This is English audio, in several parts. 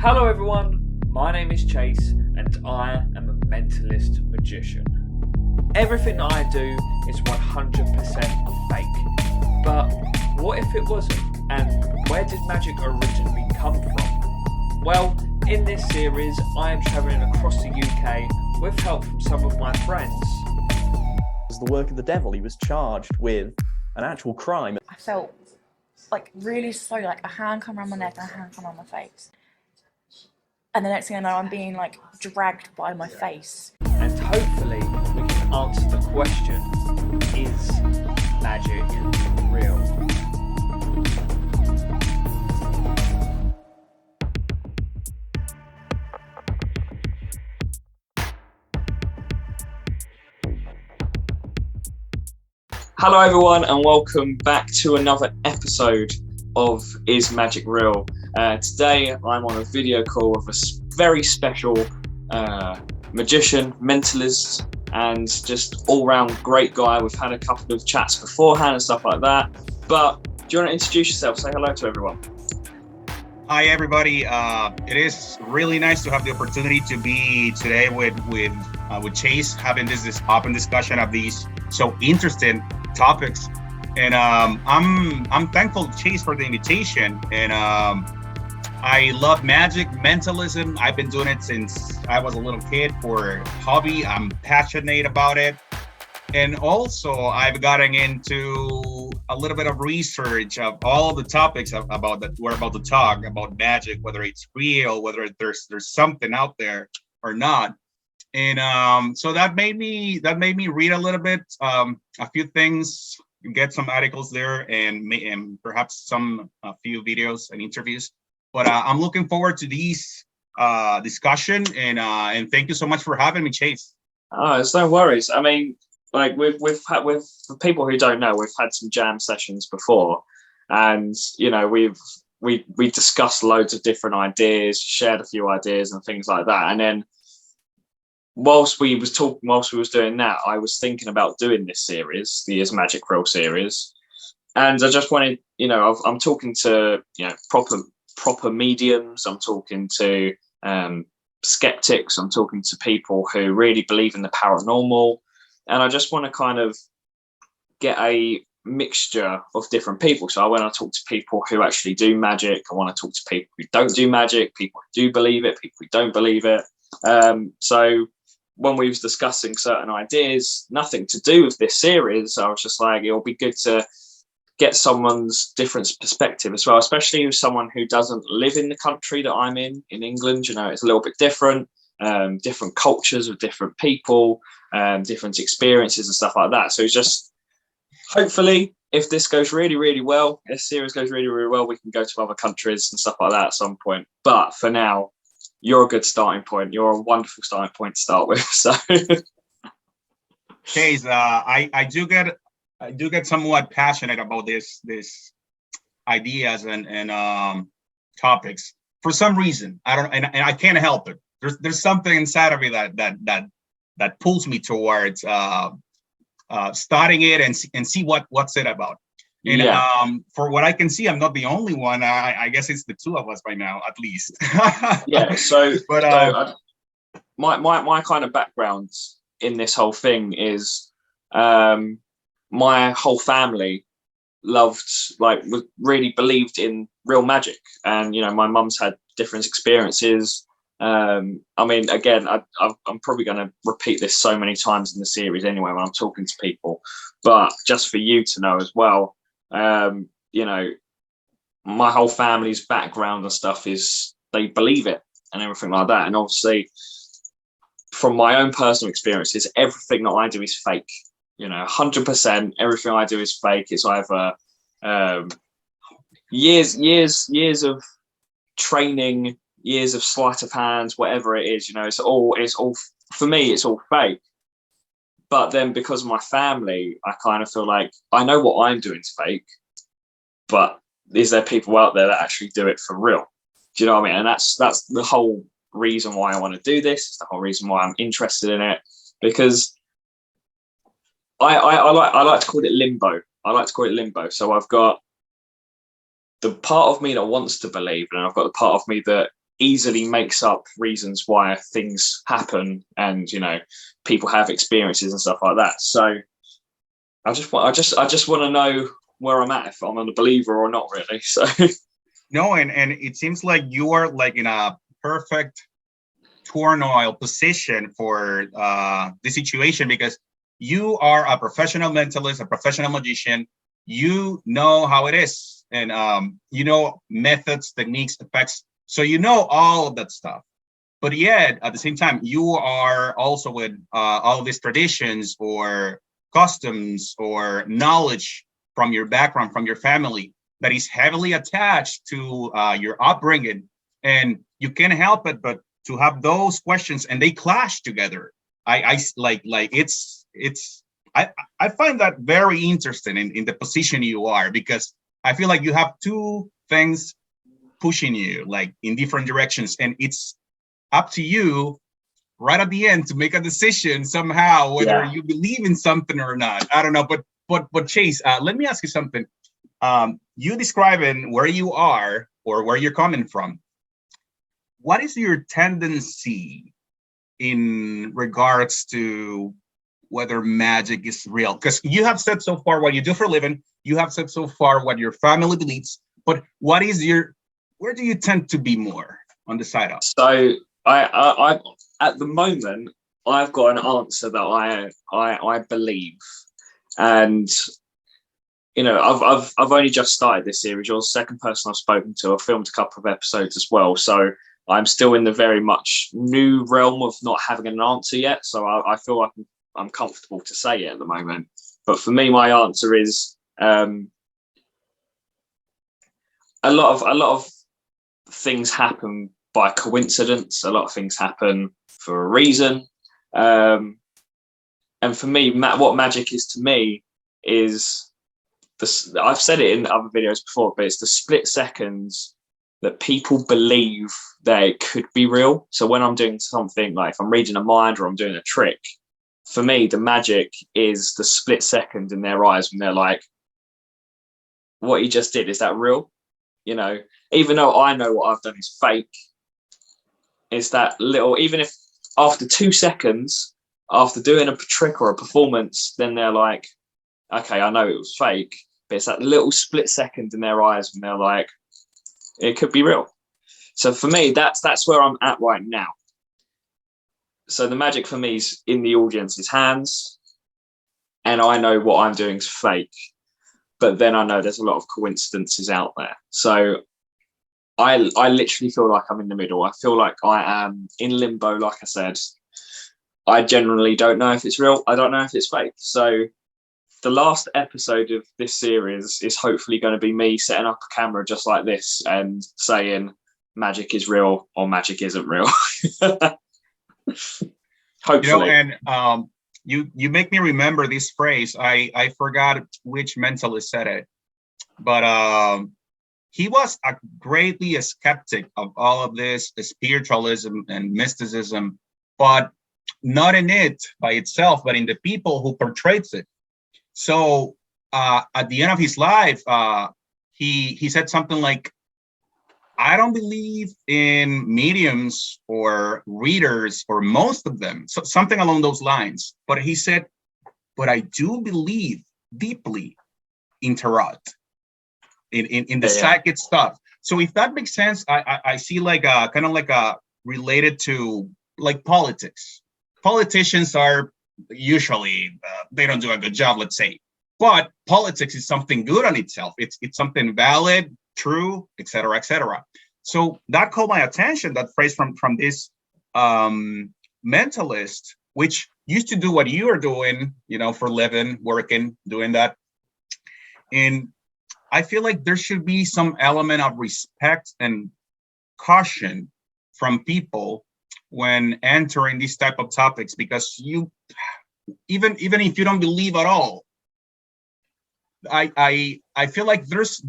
Hello everyone, my name is Chase and I am a mentalist magician. Everything that I do is 100% fake. But what if it wasn't? And where did magic originally come from? Well, in this series I am travelling across the UK with help from some of my friends. It was the work of the devil. He was charged with an actual crime. I felt like really slowly, like a hand come around my neck and a hand come around my face. And the next thing I know, I'm being like dragged by my face. And hopefully we can answer the question, is magic real? Hello everyone and welcome back to another episode of Is Magic Real? Today I'm on a video call with a very special magician, mentalist, and just all-round great guy. We've had a couple of chats beforehand and stuff like that. But do you want to introduce yourself? Say hello to everyone. Hi everybody. It is really nice to have the opportunity to be today with Chase, having this open discussion of these so interesting topics. And I'm thankful to Chase for the invitation. And I love magic, mentalism. I've been doing it since I was a little kid for hobby. I'm passionate about it. And also I've gotten into a little bit of research of all the topics about that we're about to talk about magic, whether it's real, whether there's something out there or not. And so that made me read a little bit, a few things, get some articles there, and perhaps a few videos and interviews. But I'm looking forward to these discussion, and thank you so much for having me, Chase. Oh, it's no worries. I mean, like we've had, for people who don't know, we've had some jam sessions before, and you know we discussed loads of different ideas, shared a few ideas and things like that, and then whilst we was doing that, I was thinking about doing this series, the Is Magic Real series, and I just wanted, I'm talking to proper mediums, I'm talking to skeptics, I'm talking to people who really believe in the paranormal, and I just want to kind of get a mixture of different people. So when I talk to people who actually do magic, I want to talk to people who don't do magic, people who do believe it, people who don't believe it. So when we was discussing certain ideas, nothing to do with this series, I was just like, it'll be good to get someone's different perspective as well, especially with someone who doesn't live in the country that I'm in England. It's a little bit different, different cultures with different people, different experiences and stuff like that. So it's just, hopefully, if this goes really, really well, this series goes really, really well, we can go to other countries and stuff like that at some point. But for now, you're a good starting point. You're a wonderful starting point to start with. So, Chase, I do get somewhat passionate about this ideas and topics for some reason. I don't, and I can't help it. There's something inside of me that pulls me towards starting it and see what's it about. And yeah. For what I can see, I'm not the only one. I guess it's the two of us by now, at least. Yeah. So, but my kind of background in this whole thing is, my whole family really believed in real magic, and my mum's had different experiences. I mean, again, I'm probably going to repeat this so many times in the series anyway when I'm talking to people, but just for you to know as well, my whole family's background and stuff is they believe it and everything like that. And obviously, from my own personal experiences, everything that I do is fake. 100%. Everything I do is fake. It's either years of training, years of sleight of hands, whatever it is. It's all for me. It's all fake. But then because of my family, I kind of feel like I know what I'm doing is fake, but is there people out there that actually do it for real? Do you know what I mean? And that's the whole reason why I want to do this. It's the whole reason why I'm interested in it, because I like to call it limbo. I like to call it limbo. So I've got the part of me that wants to believe, and I've got the part of me that easily makes up reasons why things happen, and people have experiences and stuff like that. So I just want to know where I'm at, if I'm a believer or not, really. So no, and it seems like you are like in a perfect turmoil position for the situation, because you are a professional mentalist, a professional magician. You know how it is, and methods, techniques, effects. So all of that stuff. But yet, at the same time, you are also with all of these traditions or customs or knowledge from your background, from your family, that is heavily attached to your upbringing, and you can't help it but to have those questions, and they clash together. I find that very interesting in the position you are, because I feel like you have two things pushing you like in different directions, and it's up to you right at the end to make a decision somehow whether you believe in something or not. I don't know, but Chase, let me ask you something. You describing where you are or where you're coming from. What is your tendency in regards to whether magic is real? Because you have said so far what you do for a living, you have said so far what your family believes, but where do you tend to be more on the side of? So I at the moment, I've got an answer that I believe, and I've only just started this series. You're the second person I've spoken to. I've filmed a couple of episodes as well, so I'm still in the very much new realm of not having an answer yet. So I feel like I'm comfortable to say it at the moment. But for me, my answer is a lot of things happen by coincidence. A lot of things happen for a reason. And for me, what magic is to me is I've said it in other videos before, but it's the split seconds that people believe that it could be real. So when I'm doing something, like if I'm reading a mind or I'm doing a trick, for me, the magic is the split second in their eyes when they're like, what he just did, is that real? Even though I know what I've done is fake, is that little, even if after 2 seconds, after doing a trick or a performance, then they're like, okay, I know it was fake, but it's that little split second in their eyes when they're like, it could be real. So for me, that's where I'm at right now. So the magic for me is in the audience's hands, and I know what I'm doing is fake, but then I know there's a lot of coincidences out there. So I literally feel like I'm in the middle. I feel like I am in limbo. Like I said, I generally don't know if it's real. I don't know if it's fake. So the last episode of this series is hopefully going to be me setting up a camera just like this and saying magic is real or magic isn't real. Hopefully. And you make me remember this phrase. I forgot which mentalist said it, but he was greatly a skeptic of all of this spiritualism and mysticism, but not in it by itself, but in the people who portrays it. So at the end of his life, he said something like, I don't believe in mediums or readers, or most of them, so something along those lines. But he said, but I do believe deeply in tarot, in the psychic stuff. So if that makes sense, I see like kind of like a related to like politics. Politicians are usually they don't do a good job, let's say, but politics is something good on itself. It's something valid, true, etc., etc. So that caught my attention, that phrase from this mentalist, which used to do what you are doing, for living, working, doing that. And I feel like there should be some element of respect and caution from people when entering these type of topics, because you, even if you don't believe at all, I feel like there's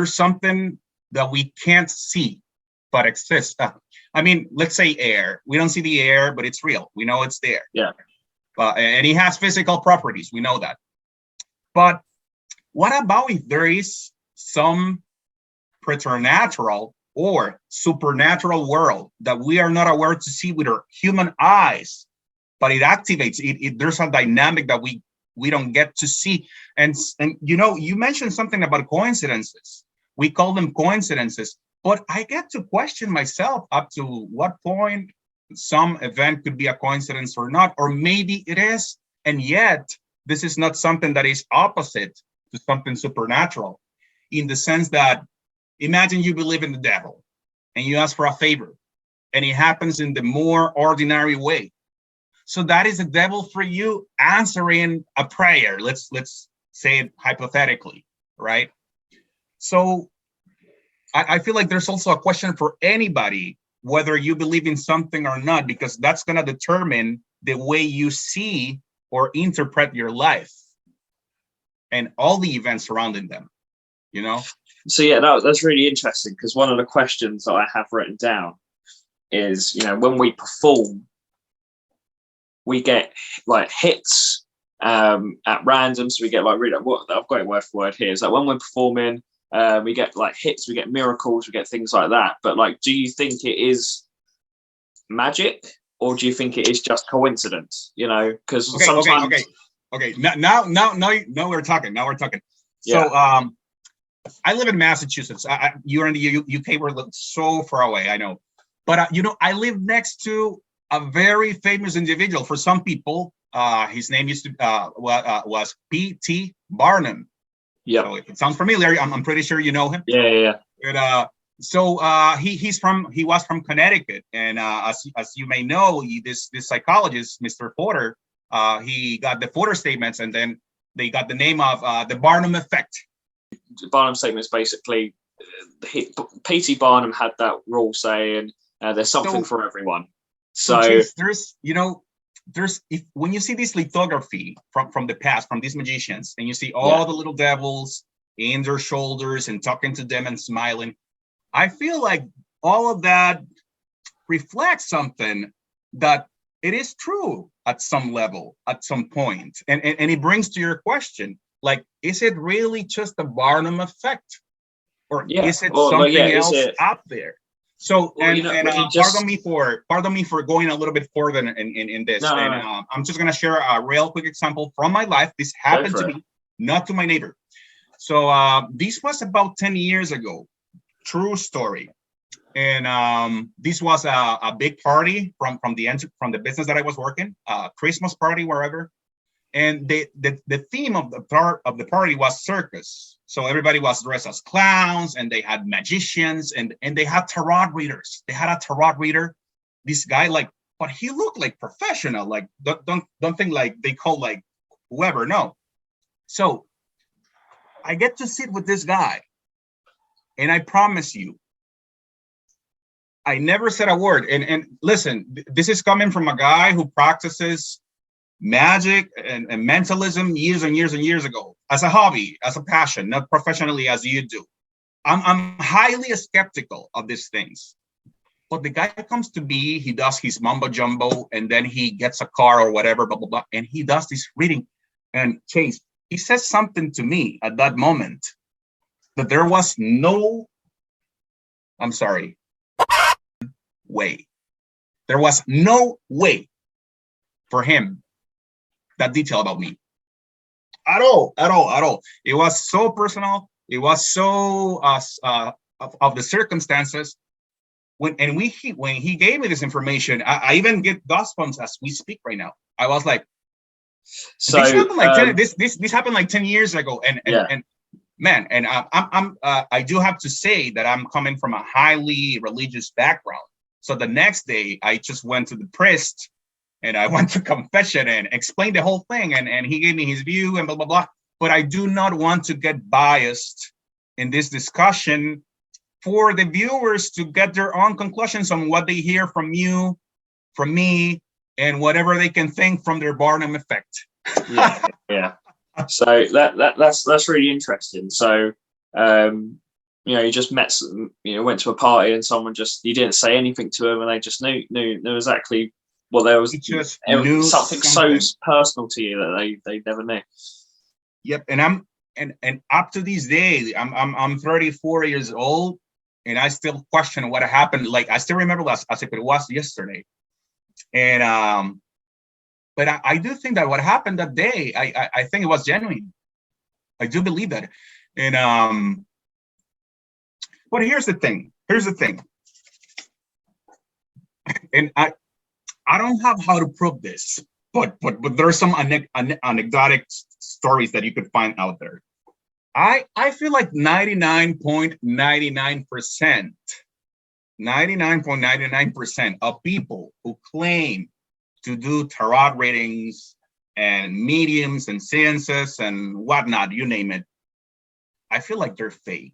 something that we can't see but exists. I mean, let's say air. We don't see the air, but it's real. We know it's there. Yeah. And it has physical properties. We know that. But what about if there is some preternatural or supernatural world that we are not aware to see with our human eyes, but it activates it. There's a dynamic that we don't get to see. And you know, you mentioned something about coincidences. We call them coincidences, but I get to question myself up to what point some event could be a coincidence or not, or maybe it is. And yet, this is not something that is opposite to something supernatural, in the sense that, imagine you believe in the devil and you ask for a favor and it happens in the more ordinary way. So that is the devil for you answering a prayer. Let's say it hypothetically, right? So I feel like there's also a question for anybody, whether you believe in something or not, because that's going to determine the way you see or interpret your life and all the events surrounding them, you know? So yeah, that's really interesting, because one of the questions that I have written down is, you know, when we perform, we get like hits at random. So we get like, really, what I've got it word for word here is like, when we're performing, we get like hits, we get miracles, we get things like that. But like, do you think it is magic, or do you think it is just coincidence? You know, because sometimes. Okay. Now we're talking. Yeah. So I live in Massachusetts. You're in the UK. We're so far away. I know, but you know, I live next to a very famous individual for some people. His name was P.T. Barnum. Yeah. So if it sounds familiar, I'm pretty sure you know him. Yeah. But, he was from Connecticut, and as you may know, this psychologist, Mr. Porter, he got the Porter statements, and then they got the name of the Barnum effect. The Barnum statement is basically P.T. Barnum had that rule saying there's something for everyone. So when you see this lithography from the past, from these magicians, and you see all the little devils in their shoulders and talking to them and smiling, I feel like all of that reflects something that it is true at some level, at some point. And it brings to your question, like, is it really just the Barnum effect? Or is it something else out there? So, pardon me for going a little bit further in this. No. I'm just going to share a real quick example from my life. This happened to me, not to my neighbor. So this was about 10 years ago. True story. And this was a big party from the business that I was working, Christmas party, wherever. And the theme of the party was circus. So everybody was dressed as clowns, and they had magicians, and they had tarot readers. They had a tarot reader, this guy, like, but he looked like professional. Like, don't think like they call like whoever. No. So I get to sit with this guy, and I promise you, I never said a word. And listen, this is coming from a guy who practices magic and mentalism years and years and years ago, as a hobby, as a passion, not professionally as you do. I'm highly skeptical of these things. But the guy comes to me, he does his mumbo jumbo, and then he gets a car or whatever, blah, blah, blah, and he does this reading. And Chase, he says something to me at that moment that there was no, I'm sorry, way. There was no way for him that detail about me at all. It was so personal. It was so of the circumstances. When he gave me this information, I even get goosebumps as we speak right now. I was like, so this happened like this happened like 10 years ago, and man, and I do have to say that I'm coming from a highly religious background. So the next day, I just went to the priest, and I went to confession and explained the whole thing, and he gave me his view and blah, blah, blah. But I do not want to get biased in this discussion for the viewers to get their own conclusions on what they hear from you, from me, and whatever they can think from their Barnum effect. Yeah. So that's really interesting. So, you just met, went to a party, and someone you didn't say anything to them, and they just knew exactly. Well, there was just something so personal to you that they never knew. Yep, and up to this day, I'm 34 years old. and I still question what happened. Like I still remember as if it was yesterday. And but I do think that what happened that day, I think it was genuine. I do believe that. And but here's the thing. And I don't have how to prove this, but there's some anecdotic stories that you could find out there. I feel like 99.99% of people who claim to do tarot readings and mediums and seances and whatnot, you name it, I feel like they're fake.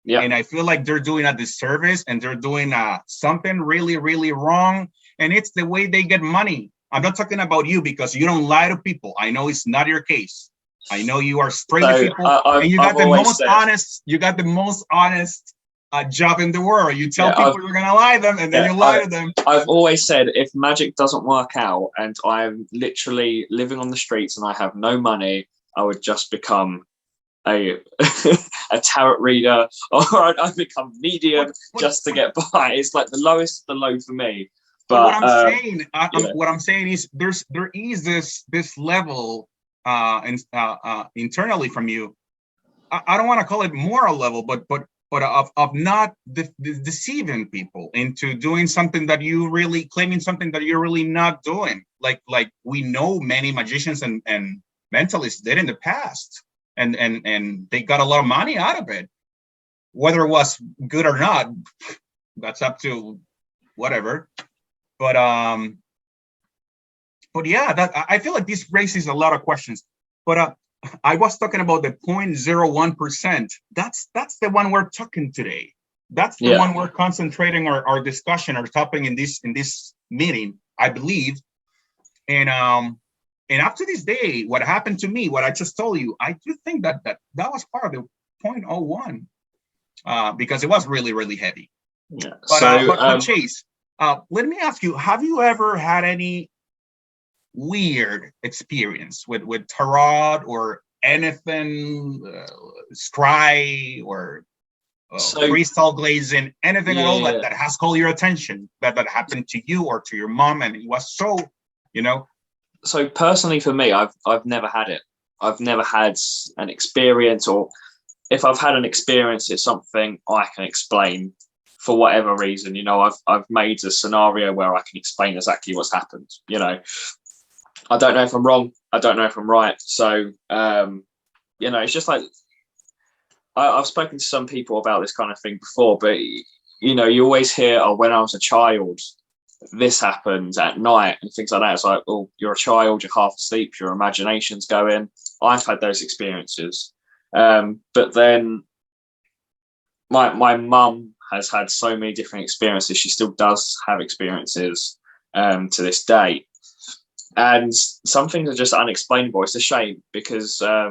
Yeah. And I feel like they're doing a disservice, and they're doing something really, really wrong. And it's the way they get money. I'm not talking about you, because you don't lie to people. I know it's not your case. I know you are straight to people, and you got the most honest. You got the most honest job in the world. You tell people you're gonna lie to them, and then you lie to them. I've always said, if magic doesn't work out, and I'm literally living on the streets and I have no money, I would just become a tarot reader, or I'd become medium just to get by. It's like the lowest of the low for me. But what I'm saying is there is this level internally from you. I don't want to call it moral level, but of not deceiving people into doing something that you really claiming something that you're really not doing. Like we know many magicians and mentalists did in the past. And they got a lot of money out of it. Whether it was good or not, that's up to whatever. But yeah, that I feel like this raises a lot of questions. But I was talking about the 0.01%. That's the one we're talking today. That's the one we're concentrating our discussion, our topic in this meeting, I believe. And up to this day, what happened to me, what I just told you, I do think that was part of the 0.01, because it was really, really heavy. Yeah. But Chase, let me ask you, have you ever had any weird experience with tarot or anything, scry or crystal glazing, anything at all that has caught your attention, that happened to you or to your mom, and it was so, So personally for me, I've never had it. I've never had an experience, or if I've had an experience, it's something I can explain for whatever reason. I've made a scenario where I can explain exactly what's happened. I don't know if I'm wrong. I don't know if I'm right. So, it's just like, I've spoken to some people about this kind of thing before, but, you always hear, oh, when I was a child, this happened at night and things like that. It's like, oh, you're a child, you're half asleep, your imagination's going. I've had those experiences. But then my mum has had so many different experiences. She still does have experiences to this day. And some things are just unexplainable. It's a shame, because I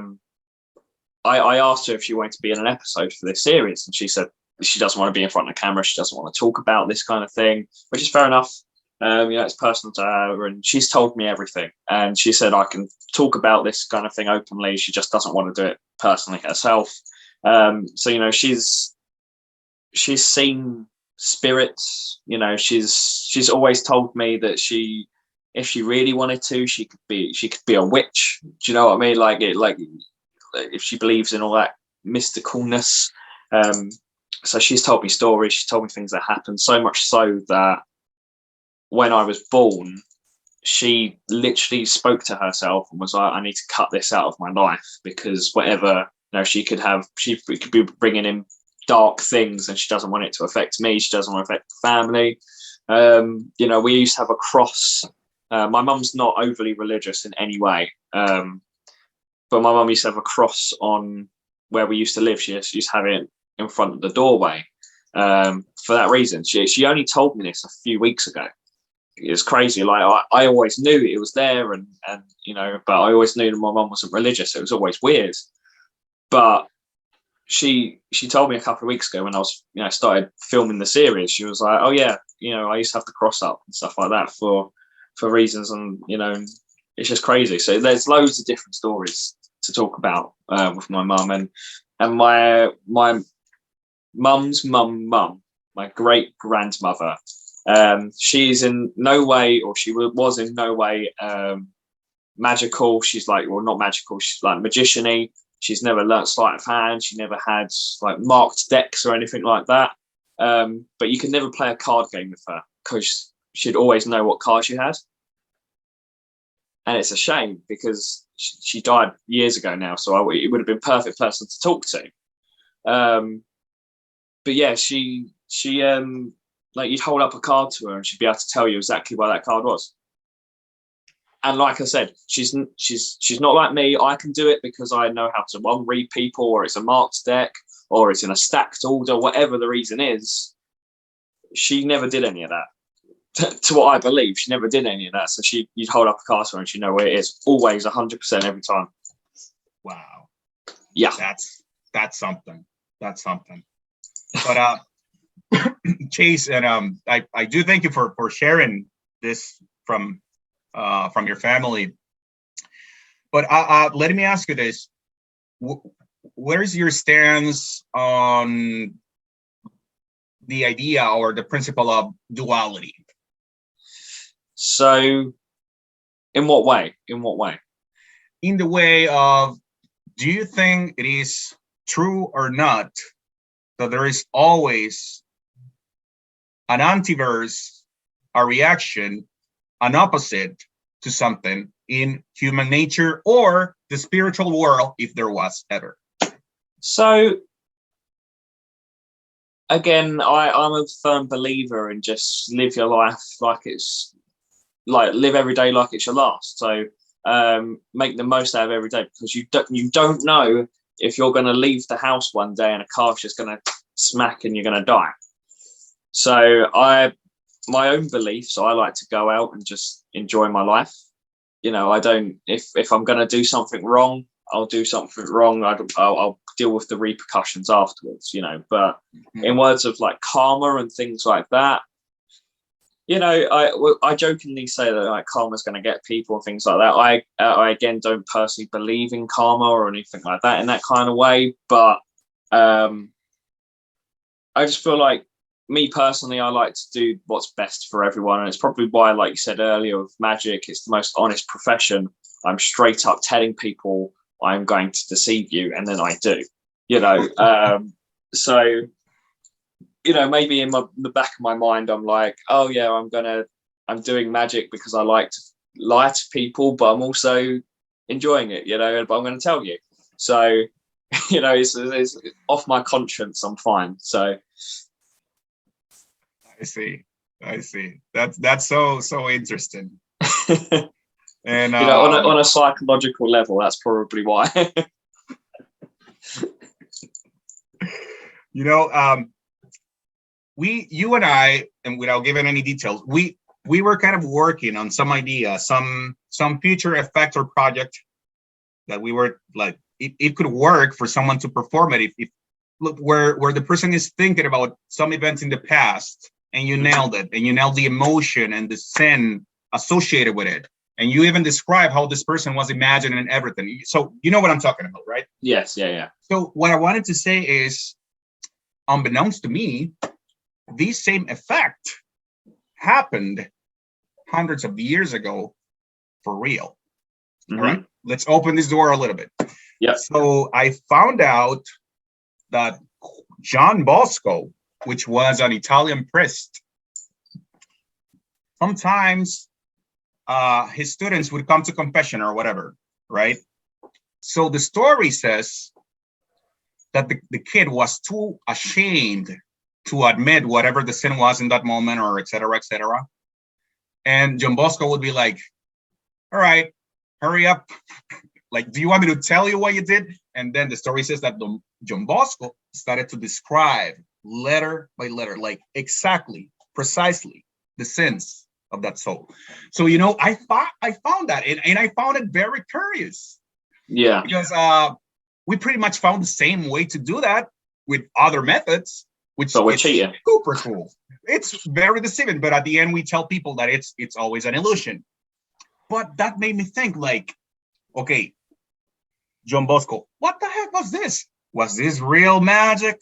asked her if she wanted to be in an episode for this series, and she said she doesn't want to be in front of the camera. She doesn't want to talk about this kind of thing, which is fair enough. It's personal to her, and she's told me everything. And she said I can talk about this kind of thing openly. She just doesn't want to do it personally herself. So she's seen spirits. She's always told me that if she really wanted to, she could be a witch. Do you know what I mean? Like if she believes in all that mysticalness. So she's told me stories. She's told me things that happened, so much so that when I was born, she literally spoke to herself and was like, I need to cut this out of my life, because whatever, she could be bringing in dark things, and she doesn't want it to affect me. She doesn't want to affect the family. We used to have a cross. My mum's not overly religious in any way. But my mum used to have a cross on where we used to live. She used to have it in front of the doorway. For that reason, she only told me this a few weeks ago. It's crazy. Like I always knew it was there, and but I always knew that my mum wasn't religious. It was always weird. But she told me a couple of weeks ago when I was started filming the series. She was like, oh yeah, I used to have to cross up and stuff like that for reasons, and it's just crazy. So there's loads of different stories to talk about with my mum, and my mum's mum, my great grandmother. She's in no way, or she was in no way, magical. She's like, well, not magical. She's like magician-y. She's never learnt sleight of hand. She never had like marked decks or anything like that. But you could never play a card game with her because she'd always know what cards you had. And it's a shame because she died years ago now, so it would have been a perfect person to talk to. But yeah, she like you'd hold up a card to her and she'd be able to tell you exactly where that card was. And like I said, she's not like me. I can do it because I know how to read people, or it's a marked deck, or it's in a stacked order, whatever the reason is. She never did any of that. To what I believe, she never did any of that. So you'd hold up a card to her and she'd know where it is, always 100% every time. Wow. Yeah, that's something. That's something. But Chase, and I do thank you for sharing this from your family. But let me ask you this: where's your stance on the idea or the principle of duality? So, in what way? In what way? In the way of, do you think it is true or not that there is always an antiverse, a reaction, an opposite to something in human nature or the spiritual world, if there was ever? So, again, I'm a firm believer in just live your life like it's like live every day like it's your last. So make the most out of every day, because you don't know if you're going to leave the house one day and a car's just going to smack and you're going to die. So my own beliefs, I like to go out and just enjoy my life. You know, I don't, if I'm going to do something wrong, I'll do something wrong. I'll deal with the repercussions afterwards, you know. But in words of like karma and things like that, you know, I jokingly say that like karma's going to get people and things like that. I again don't personally believe in karma or anything like that in that kind of way. But I just feel like, me personally, I like to do what's best for everyone. And it's probably why, like you said earlier, with magic, it's the most honest profession. I'm straight up telling people I'm going to deceive you, and then I do, you know. So, you know, maybe in the back of my mind, I'm like, oh yeah, I'm doing magic because I like to lie to people, but I'm also enjoying it, you know, but I'm going to tell you. So, you know, it's off my conscience. I'm fine. So, I see. That's so interesting. And you know, on a psychological level, that's probably why. You know, you and I, and without giving any details, we were kind of working on some idea, some future effect or project that we were like, it could work for someone to perform it if look where the person is thinking about some events in the past, and you nailed it, and you nailed the emotion and the sin associated with it, and you even describe how this person was imagining everything. So you know what I'm talking about, right? Yes, yeah. So what I wanted to say is, unbeknownst to me, this same effect happened hundreds of years ago for real. All right, let's open this door a little bit. Yeah. So I found out that John Bosco, which was an Italian priest, sometimes his students would come to confession or whatever, right? So the story says that the kid was too ashamed to admit whatever the sin was in that moment, or et cetera, et cetera. And John Bosco would be like, all right, hurry up. Like, do you want me to tell you what you did? And then the story says that John Bosco started to describe letter by letter, like exactly, precisely the sins of that soul. So, you know, I found that, and I found it very curious. Yeah. Because we pretty much found the same way to do that with other methods, which is super cool. It's very deceiving, but at the end we tell people that it's always an illusion. But that made me think, like, okay, John Bosco, what the heck was this? Was this real magic?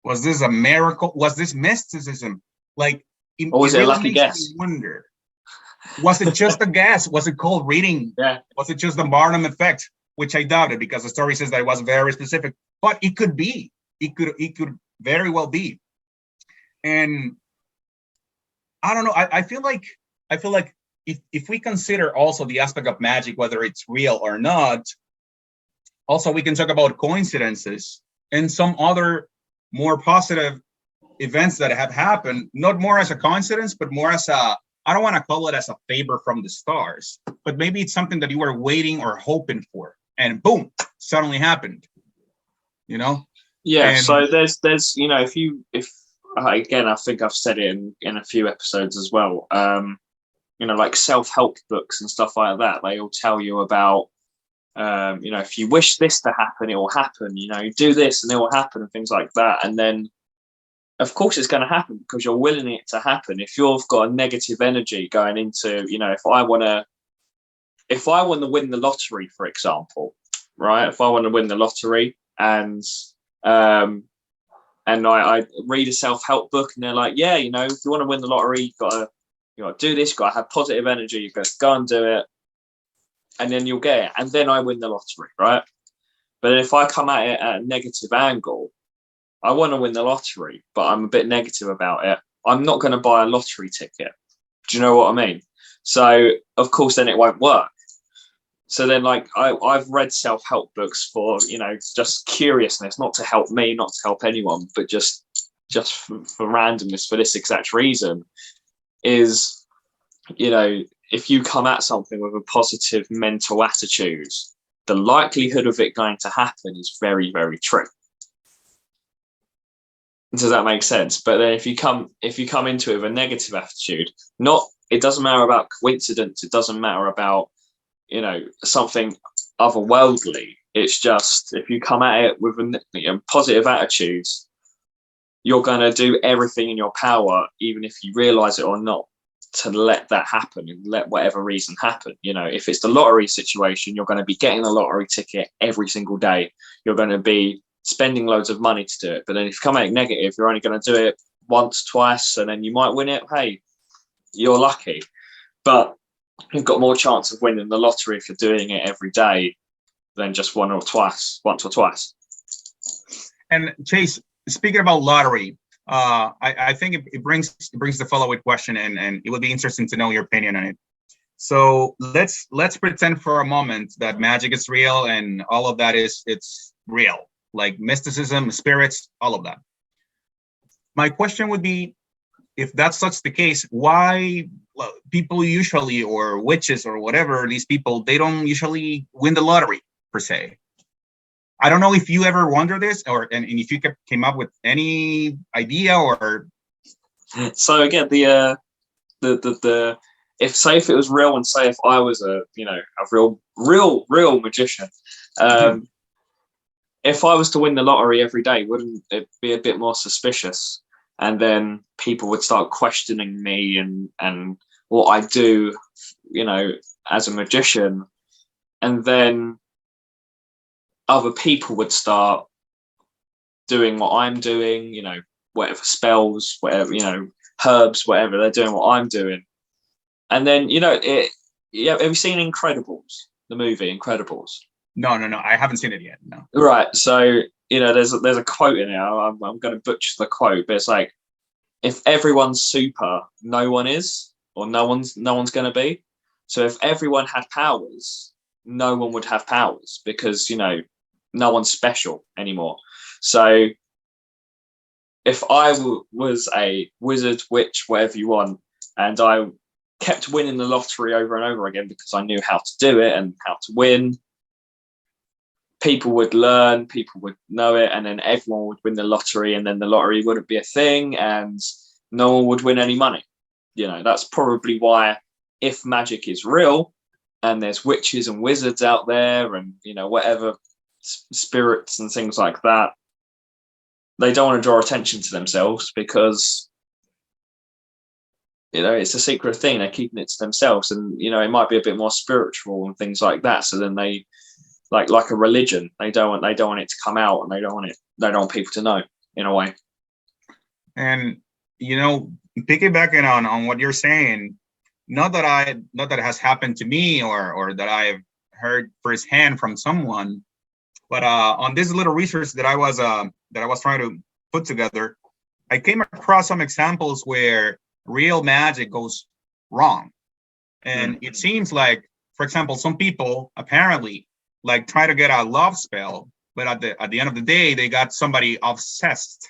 Was this a miracle? Was this mysticism? Like, or was it a really lucky makes me guess? wonder. Was it just a guess? Was it cold reading? Yeah. Was it just the Barnum effect? Which I doubted, because the story says that it was very specific. But it could be. It could very well be. And I don't know. I feel like if we consider also the aspect of magic, whether it's real or not, also we can talk about coincidences and some other more positive events that have happened, not more as a coincidence, but more as a, I don't want to call it as a favor from the stars, but maybe it's something that you were waiting or hoping for, and boom, suddenly happened. You know? Yeah. And So there's if again, I think I've said it in a few episodes as well. Like self-help books and stuff like that, they all tell you about, if you wish this to happen, it will happen. You do this and it will happen, and things like that. And then, of course, it's going to happen because you're willing it to happen. If you've got a negative energy going into, if I want to win the lottery, for example, right? If I want to win the lottery and I read a self-help book and they're like, yeah, if you want to win the lottery, you got to do this, you've got to have positive energy, you've got to go and do it, and then you'll get it. And then I win the lottery, right? But if I come at it at a negative angle, I want to win the lottery, but I'm a bit negative about it, I'm not going to buy a lottery ticket. Do you know what I mean? So, of course, then it won't work. So then, like, I've read self-help books for, just curiousness, not to help me, not to help anyone, but just for randomness, for this exact reason, is, if you come at something with a positive mental attitude, the likelihood of it going to happen is very, very true. Does that make sense? But then if you come into it with a negative attitude, it doesn't matter about coincidence, it doesn't matter about, something otherworldly. It's just, if you come at it with a positive attitude, you're going to do everything in your power, even if you realize it or not, to let that happen and let whatever reason happen. If it's the lottery situation, you're going to be getting a lottery ticket every single day. You're going to be spending loads of money to do it. But then if you come out negative, you're only going to do it once, twice, and then you might win it. Hey, you're lucky. But you've got more chance of winning the lottery if you're doing it every day than just once or twice. And Chase, speaking about lottery, I think it brings the following question, and it would be interesting to know your opinion on it. So let's pretend for a moment that magic is real and all of that it's real, like mysticism, spirits, all of that. My question would be, if that's such the case, why people usually, or witches or whatever, these people, they don't usually win the lottery per se? I don't know if you ever wonder this, and if you came up with any idea or. So again, the if it was real, and say if I was a real magician, if I was to win the lottery every day, wouldn't it be a bit more suspicious? And then people would start questioning me and what I do, as a magician, and then other people would start doing what I'm doing, whatever spells, whatever, herbs, whatever, they're doing what I'm doing. And then, have you seen Incredibles, the movie Incredibles? No, I haven't seen it yet. No. Right. So, there's a quote in it. I'm going to butcher the quote, but it's like, if everyone's super, no one is, or no one's going to be. So if everyone had powers, no one would have powers, because, no one's special anymore. So if I was a wizard, witch, whatever you want, and I kept winning the lottery over and over again because I knew how to do it and how to win, people would learn, people would know it, and then everyone would win the lottery, and then the lottery wouldn't be a thing, and no one would win any money. That's probably why, if magic is real and there's witches and wizards out there and, whatever, spirits and things like that, they don't want to draw attention to themselves because, it's a secret thing. They're keeping it to themselves, and, it might be a bit more spiritual and things like that. So then they, like a religion, they don't want it to come out, and they don't want people to know, in a way. And piggybacking on what you're saying, not that it has happened to me or that I've heard firsthand from someone, but on this little research that I was trying to put together, I came across some examples where real magic goes wrong. And it seems like, for example, some people apparently like try to get a love spell, but at the end of the day, they got somebody obsessed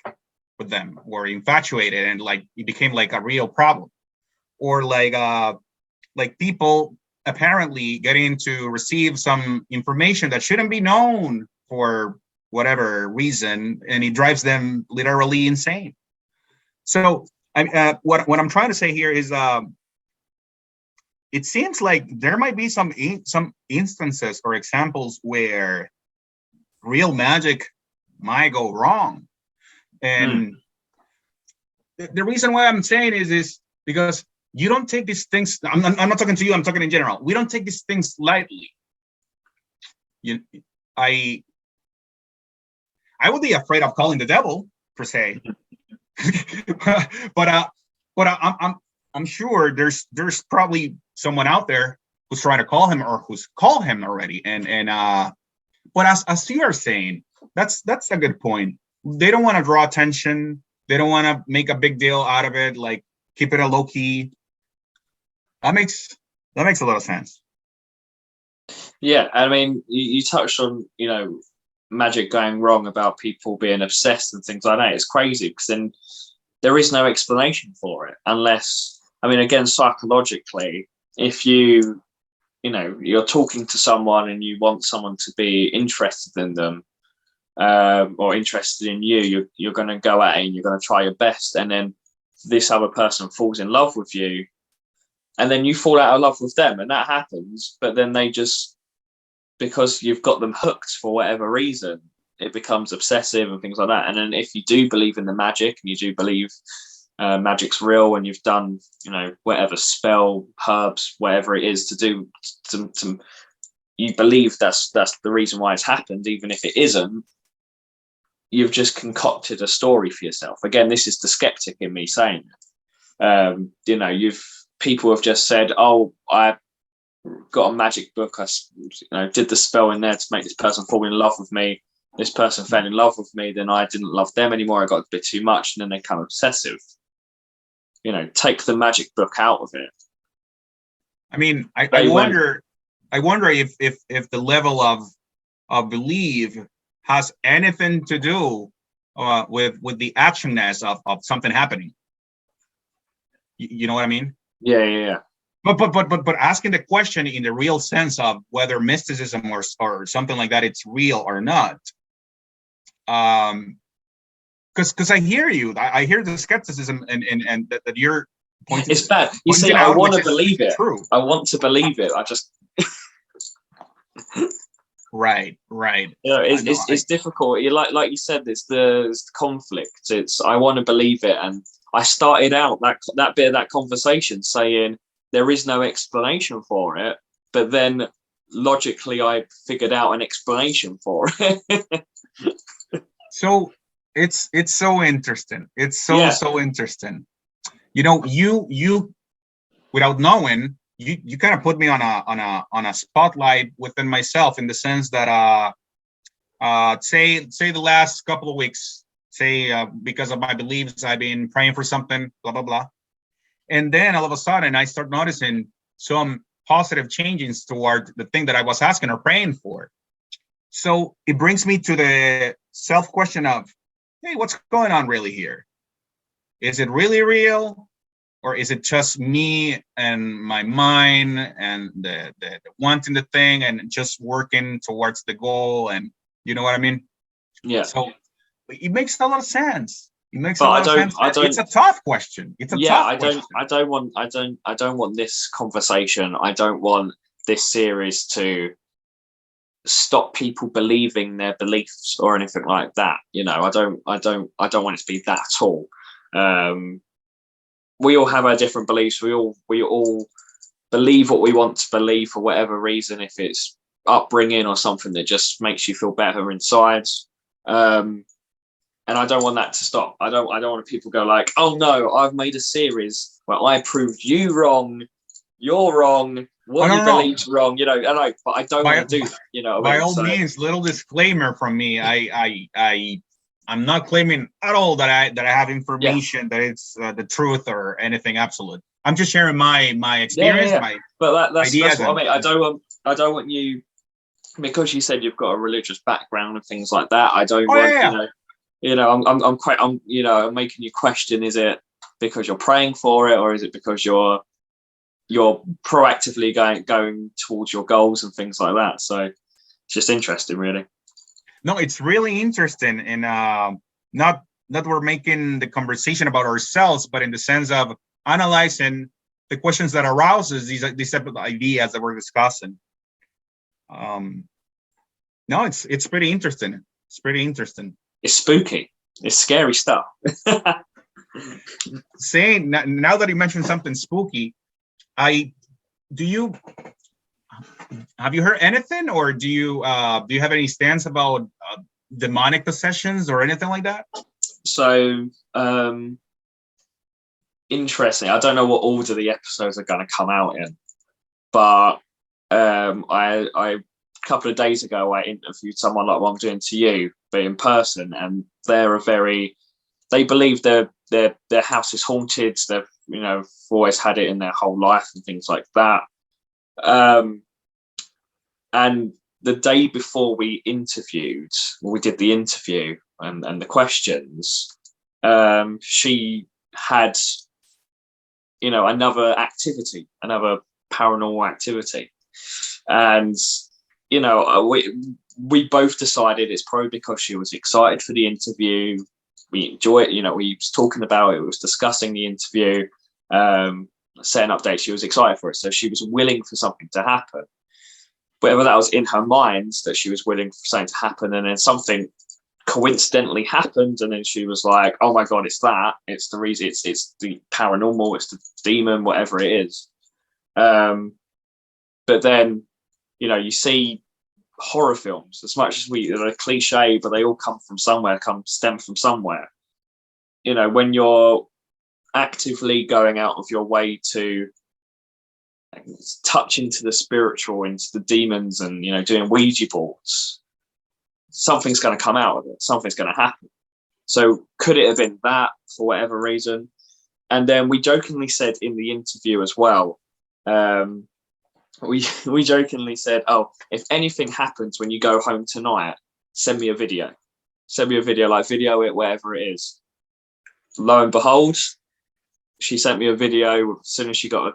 with them or infatuated, and like it became like a real problem. Or like people apparently getting to receive some information that shouldn't be known for whatever reason, and it drives them literally insane. So what I'm trying to say here is it seems like there might be some instances or examples where real magic might go wrong. And the reason why I'm saying is because you don't take these things. I'm not talking to you. I'm talking in general. We don't take these things lightly. I would be afraid of calling the devil per se, but I'm sure there's probably someone out there who's trying to call him or who's called him already. But as you are saying, that's a good point. They don't want to draw attention. They don't want to make a big deal out of it. Like keep it a low key. That makes a lot of sense. Yeah, I mean, you touched on magic going wrong, about people being obsessed and things like that. It's crazy because then there is no explanation for it unless, I mean, again, psychologically, if you're talking to someone and you want someone to be interested in them or interested in you, you're going to go at it and you're going to try your best. And then this other person falls in love with you and then you fall out of love with them, and that happens. But then they just, because you've got them hooked for whatever reason, it becomes obsessive and things like that. And then if you do believe in the magic and you do believe magic's real and you've done, whatever spell, herbs, whatever it is to do, to you believe that's the reason why it's happened, even if it isn't, you've just concocted a story for yourself. Again, this is the skeptic in me saying it. People have just said, oh, I got a magic book, I did the spell in there to make this person fall in love with me. This person fell in love with me, then I didn't love them anymore. I got a bit too much, and then they become obsessive. Take the magic book out of it. I mean, I wonder if the level of belief has anything to do with the actionness of something happening. You know what I mean? Yeah. But asking the question in the real sense of whether mysticism or something like that, it's real or not. Because I hear you. I hear the skepticism and that you're pointing. It's bad. You see, I want to believe it. True. I want to believe it. I just. Right. It's difficult. Like you said, it's the conflict. It's I want to believe it, and I started out that bit of that conversation saying there is no explanation for it, but then logically I figured out an explanation for it. So it's so interesting. It's so interesting. You without knowing, you kind of put me on a spotlight within myself, in the sense that say the last couple of weeks, because of my beliefs, I've been praying for something, blah blah blah, and then all of a sudden I start noticing some positive changes toward the thing that I was asking or praying for. So it brings me to the self question of, hey, what's going on really here? Is it really real? Or is it just me and my mind and the wanting the thing and just working towards the goal? And you know what I mean? Yeah. So it makes a lot of sense. It makes a lot of sense. It's a tough question. I don't want this conversation. I don't want this series to stop people believing their beliefs or anything like that. I don't want it to be that at all. We all have our different beliefs. We all believe what we want to believe for whatever reason, if it's upbringing or something that just makes you feel better inside. and I don't want that to stop. I don't want people go like, oh no, I've made a series where I proved you wrong, you're wrong, what you believe's wrong, you know. But I don't want to do that, you know. By all means, little disclaimer from me. I'm not claiming at all that I have information that it's the truth or anything absolute. I'm just sharing my experience, my that's ideas. That's what I mean. I don't want you, because you said you've got a religious background and things like that. I don't want I'm making you question: is it because you're praying for it, or is it because you're proactively going towards your goals and things like that? So it's just interesting, really. No, it's really interesting, and not that we're making the conversation about ourselves, but in the sense of analyzing the questions that arouses these type of ideas that we're discussing. No, it's pretty interesting. It's pretty interesting. It's spooky. It's scary stuff. Saying now that you mentioned something spooky, have you heard anything, or do you have any stance about demonic possessions or anything like that? So interesting. I don't know what order the episodes are going to come out in, but I a couple of days ago I interviewed someone like what I'm doing to you, but in person, and they believe their house is haunted. They've always had it in their whole life and things like that. And the day before we did the interview and the questions, she had another paranormal activity, and we both decided it's probably because she was excited for the interview. We enjoy it, we was talking about it, we was discussing the interview, setting up dates. She was excited for it, so she was willing for something to happen. Whatever that was in her mind, that she was willing for something to happen, and then something coincidentally happened, and then she was like, oh my god, it's the reason, it's the paranormal, it's the demon, whatever it is. But then you see horror films, as much as they're cliche, but they all stem from somewhere. When you're actively going out of your way to touch into the spiritual, into the demons, and doing Ouija boards, something's going to come out of it, something's going to happen. So could it have been that, for whatever reason? And then we jokingly said in the interview as well, we jokingly said, oh, if anything happens when you go home tonight, send me a video, like video it, whatever it is. Lo and behold, she sent me a video as soon as she got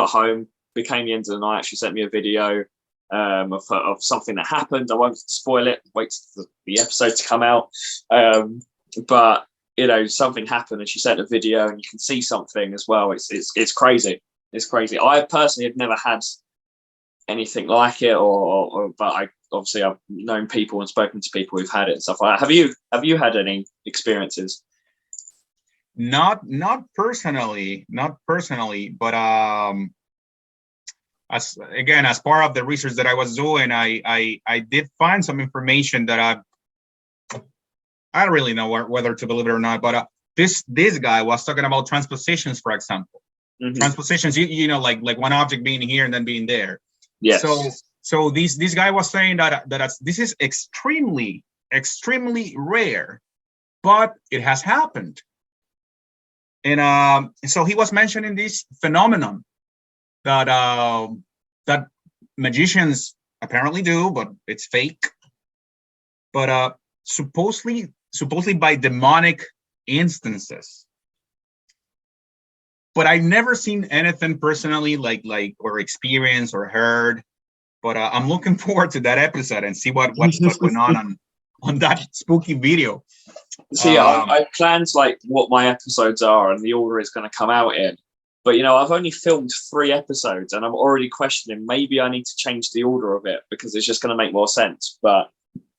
home. Became the end of the night, she sent me a video of something that happened. I won't spoil it, wait for the episode to come out, but something happened, and she sent a video, and you can see something as well. It's crazy. I personally have never had anything like it, but I've known people and spoken to people who've had it and stuff like that. Have you had any experiences? Not personally, but as part of the research that I was doing, I did find some information that I don't really know whether to believe it or not, but this guy was talking about transpositions, for example. Mm-hmm. Transpositions, like one object being here and then being there. Yes. So this guy was saying that this is extremely rare, but it has happened. And so he was mentioning this phenomenon that magicians apparently do, but it's fake. But supposedly by demonic instances. But I've never seen anything personally like or experienced or heard. But I'm looking forward to that episode and see what's going on that spooky video. See, I planned like what my episodes are and the order it's going to come out in. But I've only filmed 3 episodes, and I'm already questioning maybe I need to change the order of it because it's just going to make more sense. But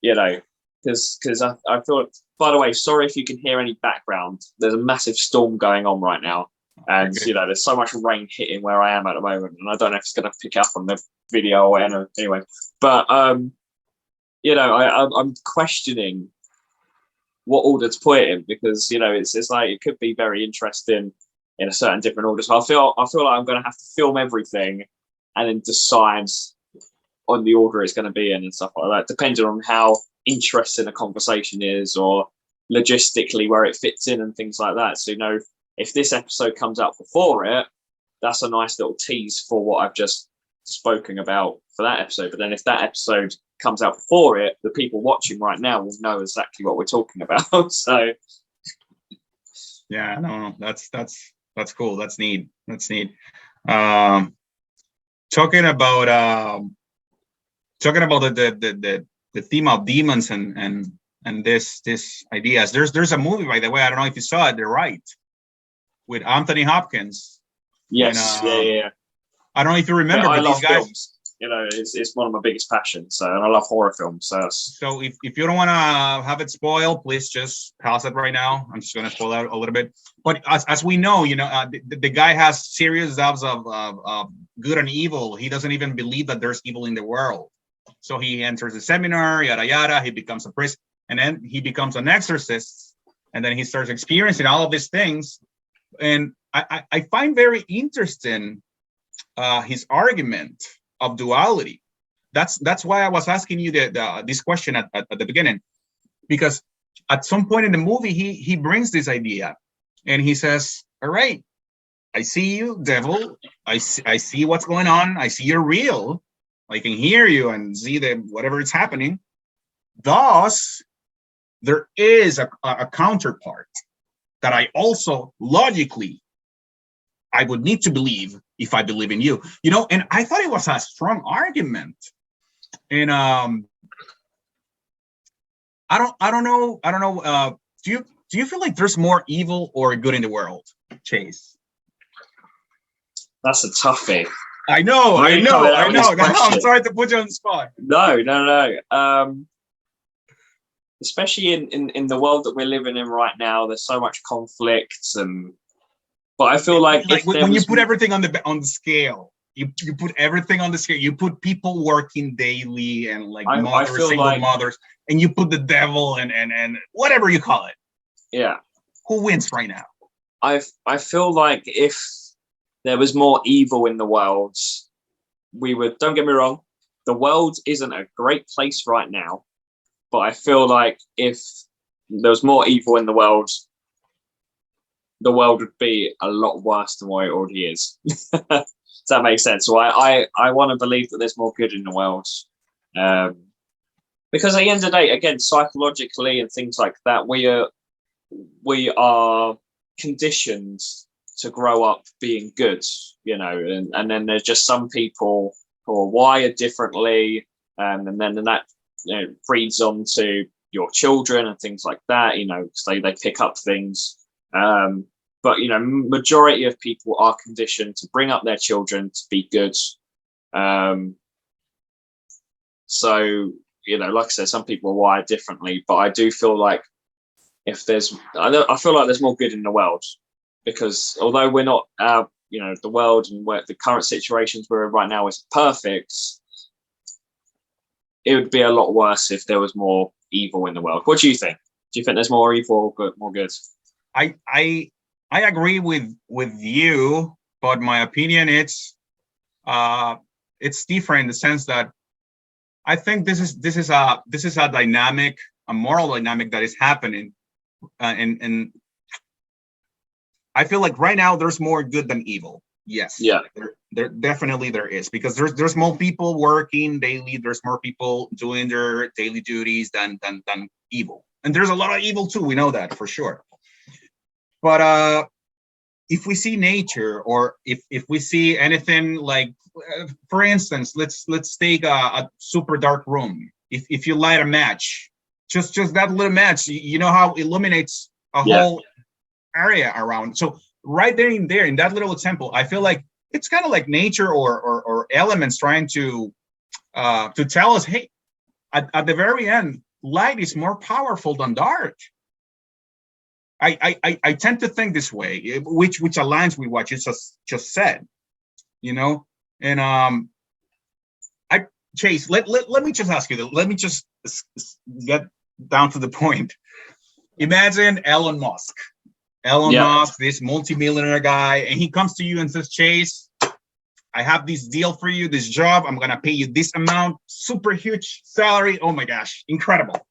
because I thought. By the way, sorry if you can hear any background. There's a massive storm going on right now. And there's so much rain hitting where I am at the moment, and I don't know if it's going to pick up on the video or anyway. But I'm questioning what order to put it in, because it's like it could be very interesting in a certain different order. So I feel like I'm going to have to film everything and then decide on the order it's going to be in and stuff like that, depending on how interesting a conversation is or logistically where it fits in and things like that. So if this episode comes out before it, that's a nice little tease for what I've just spoken about for that episode. But then if that episode comes out before it, the people watching right now will know exactly what we're talking about. So yeah, no, that's cool. That's neat. Talking about the theme of demons and this ideas. There's a movie, by the way, I don't know if you saw it, The Right, with Anthony Hopkins. yes, And, yeah. I don't know if you remember, I but love these guys. films. It's one of my biggest passions. So, and I love horror films. So if you don't want to have it spoiled, please just pause it right now. I'm just going to spoil out a little bit. But as we know, the guy has serious doubts of good and evil. He doesn't even believe that there's evil in the world. So he enters the seminar, yada yada. He becomes a priest, and then he becomes an exorcist, and then he starts experiencing all of these things. And I find very interesting his argument of duality. That's why I was asking you this question at the beginning, because at some point in the movie he brings this idea, and he says, "All right, I see you, devil. I see what's going on. I see you're real. I can hear you and see whatever is happening. Thus, there is a counterpart that I also logically I would need to believe if I believe in you." And I thought it was a strong argument. And I don't know. Do you feel like there's more evil or good in the world, Chase? That's a toughie. I know. I'm sorry to put you on the spot. No. Especially in the world that we're living in right now, there's so much conflict, but I feel like when you put everything on the scale, you put everything on the scale. You put people working daily and single mothers, and you put the devil and whatever you call it. Yeah. Who wins right now? I feel like if there was more evil in the world, we would. Don't get me wrong, the world isn't a great place right now, but I feel like if there was more evil in the world would be a lot worse than what it already is. Does that make sense? So I want to believe that there's more good in the world, because at the end of the day, again, psychologically and things like that, we are conditioned to grow up being good, and then there's just some people who are wired differently, and then that breeds onto your children and things like that, because they pick up things. But majority of people are conditioned to bring up their children to be good. So like I said, some people are wired differently, but I do feel like I feel like there's more good in the world, because although we're not, the world and where the current situations we're in right now is perfect, it would be a lot worse if there was more evil in the world. What do you think? Do you think there's more evil or more good? I agree with you, but my opinion it's different in the sense that I think this is a dynamic, a moral dynamic that is happening, and I feel like right now there's more good than evil. Yes. Yeah. There definitely there is, because there's more people working daily. There's more people doing their daily duties than evil, and there's a lot of evil too. We know that for sure. But if we see nature, or if we see anything like, for instance, let's take a super dark room. If you light a match, just that little match, you know how it illuminates a whole area around. So right there in that little example, I feel like it's kind of like nature or elements trying to tell us, hey, at the very end, light is more powerful than dark. I tend to think this way, which aligns with what you just said, and Chase, let me just ask you, let me just get down to the point. Imagine Elon Musk. Elon Yeah. Musk, this multimillionaire guy, and he comes to you and says, Chase, I have this deal for you, this job. I'm gonna pay you this amount, super huge salary. Oh my gosh, incredible.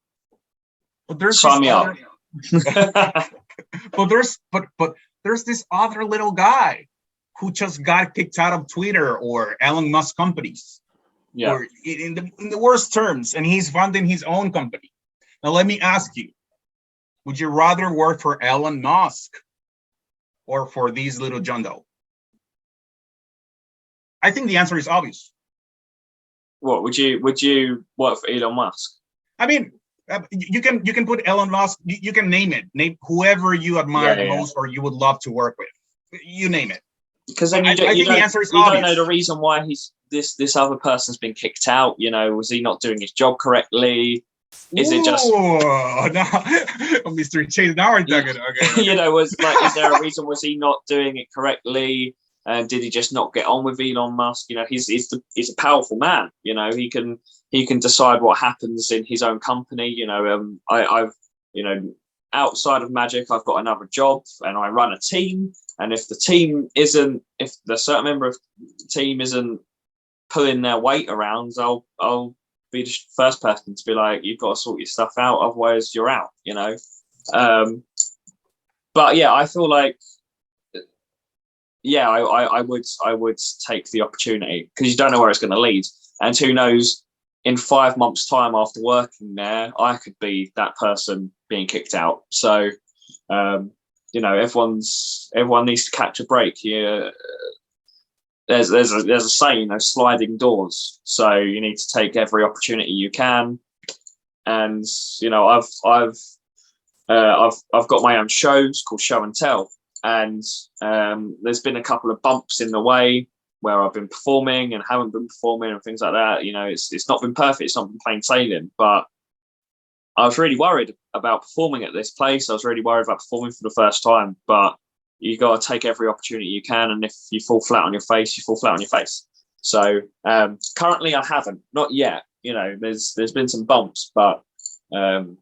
But there's Sign me other, up. but there's this other little guy who just got kicked out of Twitter or Elon Musk companies, Yeah. or in the worst terms, and he's funding his own company. Now let me ask you, would you rather work for Elon Musk or for these little John Doe? I think the answer is obvious. What would you work for Elon Musk? I mean, you can put Elon Musk. You can name whoever you admire the most or you would love to work with. You name it. Because then I think the answer is obvious. Don't know the reason why this other person's been kicked out. You know, was he not doing his job correctly? Is it just no, Mr. Chase? Now we're talking. Okay. You know, is there a reason? Was he not doing it correctly? And did he just not get on with Elon Musk? You know, he's a powerful man. You know, he can decide what happens in his own company. You know, I've outside of Magic, I've got another job and I run a team. And if the certain member of the team isn't pulling their weight around, I'll be the first person to be like, you've got to sort your stuff out, otherwise you're out. You know, but yeah, I feel like. Yeah, I would take the opportunity because you don't know where it's going to lead, and who knows, in 5 months' time after working there, I could be that person being kicked out. So, you know, everyone needs to catch a break. Yeah, there's a saying, you know, sliding doors. So you need to take every opportunity you can, and you know, I've got my own shows called Show and Tell. And there's been a couple of bumps in the way where I've been performing and haven't been performing and things like that. You know, it's not been perfect. It's not been plain sailing. But I was really worried about performing at this place. I was really worried about performing for the first time. But you got to take every opportunity you can. And if you fall flat on your face, you fall flat on your face. So currently I haven't. Not yet. You know, there's been some bumps. But, you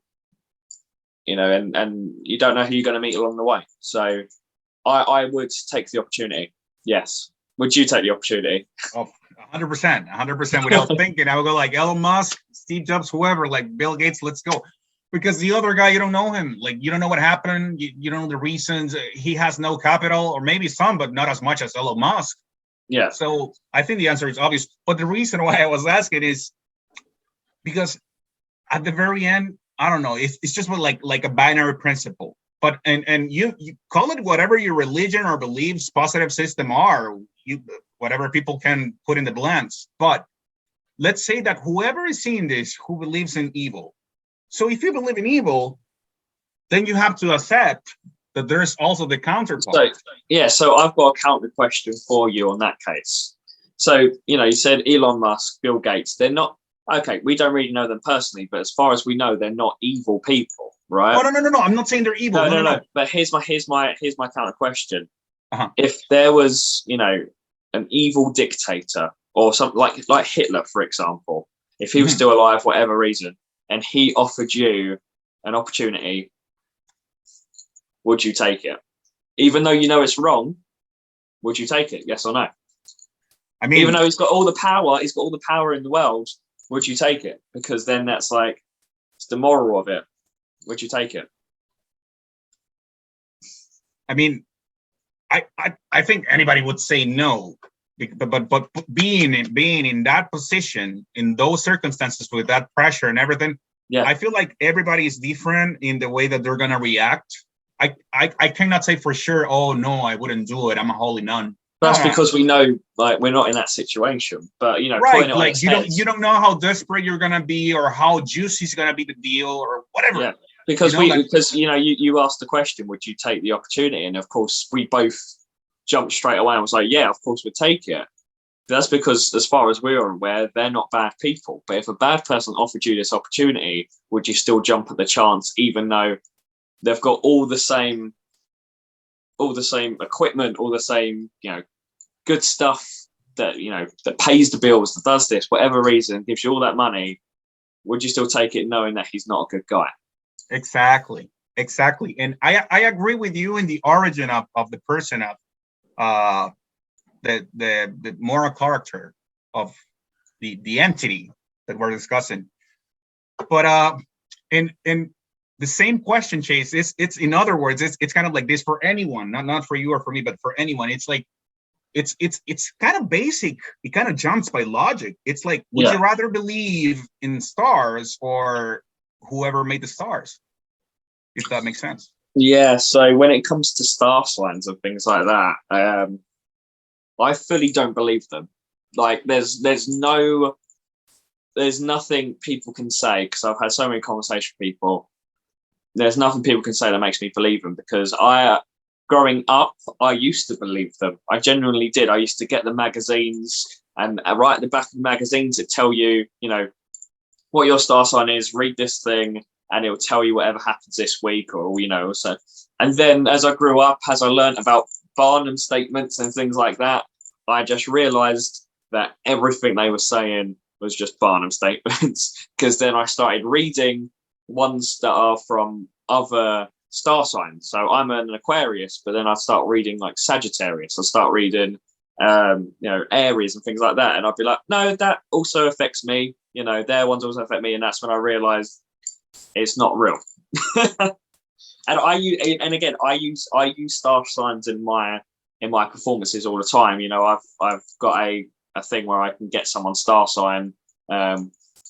know, and you don't know who you're going to meet along the way. So I would take the opportunity. Yes. Would you take the opportunity? Oh, 100% without thinking. I would go like Elon Musk, Steve Jobs, whoever, like Bill Gates, let's go. Because the other guy, you don't know him. Like, you don't know what happened. You don't know the reasons. He has no capital, or maybe some, but not as much as Elon Musk. Yeah. So I think the answer is obvious. But the reason why I was asking is because at the very end, I don't know. It's just like a binary principle. But and you call it whatever your religion or beliefs, positive system are, whatever people can put in the blanks. But let's say that whoever is seeing this, who believes in evil. So if you believe in evil, then you have to accept that there's also the counterpart. So I've got a counter question for you on that case. So, you know, you said Elon Musk, Bill Gates, they're not, okay, we don't really know them personally, but as far as we know, they're not evil people. Right? Oh, no. I'm not saying they're evil. No. But here's my counter question. Uh-huh. If there was, you know, an evil dictator or something like Hitler, for example, if he was still alive for whatever reason, and he offered you an opportunity, would you take it? Even though you know it's wrong, would you take it? Yes or no? I mean, even though he's got all the power in the world, would you take it? Because then that's like, it's the moral of it. Would you take it? I mean, I think anybody would say no, but being in that position, in those circumstances, with that pressure and everything, yeah, I feel like everybody is different in the way that they're gonna react. I cannot say for sure, oh no, I wouldn't do it, I'm a holy nun. That's because we know, like, we're not in that situation. But, you know, right, like you don't know how desperate you're gonna be or how juicy is gonna be the deal or whatever. Yeah. Because you asked the question, would you take the opportunity? And of course, we both jumped straight away and was like, yeah, of course we'd take it. But that's because, as far as we're aware, they're not bad people. But if a bad person offered you this opportunity, would you still jump at the chance, even though they've got all the same equipment, all the same, you know, good stuff that, you know, that pays the bills, that does this, whatever reason, gives you all that money? Would you still take it knowing that he's not a good guy? Exactly. Exactly. And I agree with you in the origin of the person, of the moral character of the entity that we're discussing. But in the same question, Chase, it's in other words, it's kind of like this for anyone, not for you or for me, but for anyone. It's like it's kind of basic. It kind of jumps by logic. It's like, would you rather believe in stars or whoever made the stars? If that makes sense. Yeah. So when it comes to star signs and things like that, I fully don't believe them. Like there's nothing people can say, because I've had so many conversations with people. There's nothing people can say that makes me believe them, because growing up, I used to believe them. I genuinely did. I used to get the magazines, and right at the back of the magazines, it tell you, what your star sign is. Read this thing, and it will tell you whatever happens this week, or so. And then as I grew up, as I learned about Barnum statements and things like that, I just realized that everything they were saying was just Barnum statements. Because then I started reading ones that are from other star signs. So I'm an Aquarius, but then I start reading like Sagittarius. I start reading, Aries and things like that. And I'd be like, no, that also affects me. Their ones also affect me. And that's when I realized it's not real. And I use star signs in my performances all the time. I've got a thing where I can get someone's star sign